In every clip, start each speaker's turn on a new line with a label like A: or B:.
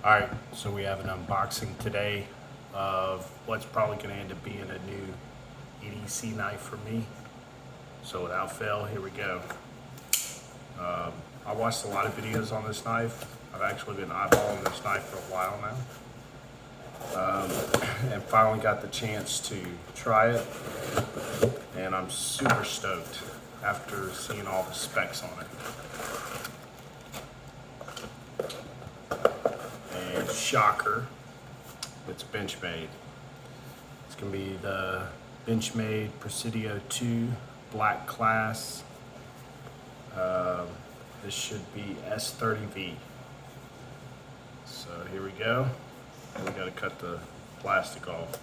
A: Alright, so we have an unboxing today of what's probably going to end up being a new EDC knife for me. So without fail, here we go. I watched a lot of videos on this knife. I've actually been eyeballing this knife for a while now. And finally got the chance to try it. And I'm super stoked after seeing all the specs on it. Shocker, it's Benchmade. It's gonna be the Benchmade Presidio II black class. This should be S30V. So here we go. We gotta cut the plastic off.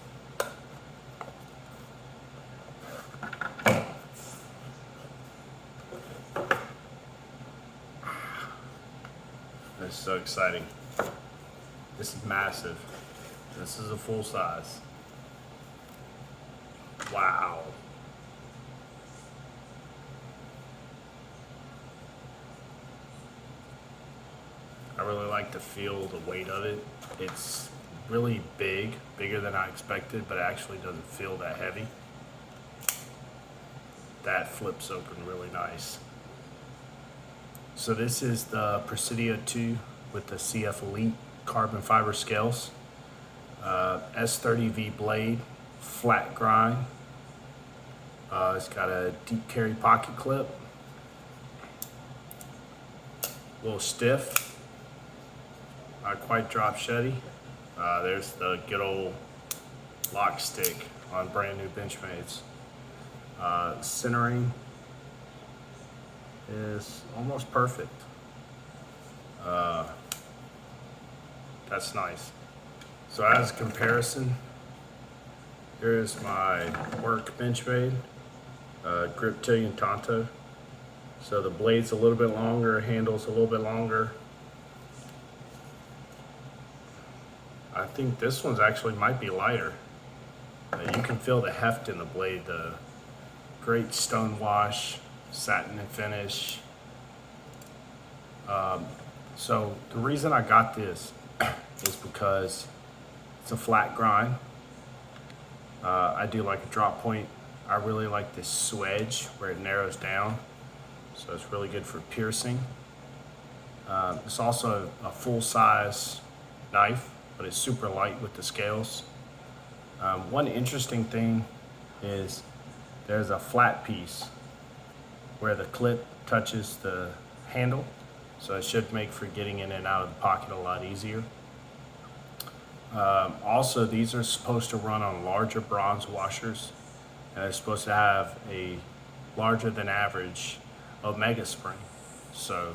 A: This is so exciting. This is massive. This is a full size. Wow. I really like to feel the weight of it. It's really big, bigger than I expected, but it actually doesn't feel that heavy. That flips open really nice. So this is the Presidio II with the CF Elite carbon fiber scales, S30V blade, flat grind. It's got a deep carry pocket clip, a little stiff, not quite drop sheddy. There's the good old lock stick on brand new Benchmades. Centering is almost perfect. That's nice. So as a comparison, here's my work Benchmade Griptillion Tonto. So the blade's a little bit longer, handle's a little bit longer. I think this one's actually might be lighter. You can feel the heft in the blade, the great stone wash, satin finish. So the reason I got this is because it's a flat grind. I do like a drop point. I really like this swedge where it narrows down. So it's really good for piercing. It's also a full size knife, but it's super light with the scales. One interesting thing is there's a flat piece where the clip touches the handle. So it should make for getting in and out of the pocket a lot easier. Also, these are supposed to run on larger bronze washers, and they're supposed to have a larger than average omega spring. So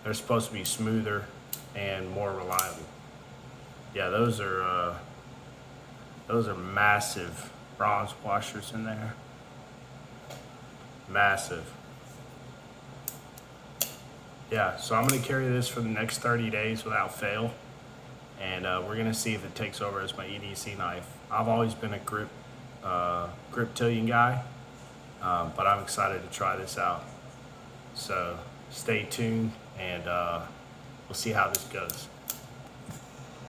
A: they're supposed to be smoother and more reliable. Yeah, those are massive bronze washers in there. Massive. Yeah, so I'm gonna carry this for the next 30 days without fail. And we're gonna see if it takes over as my EDC knife. I've always been a Griptillion guy, but I'm excited to try this out. So stay tuned and we'll see how this goes.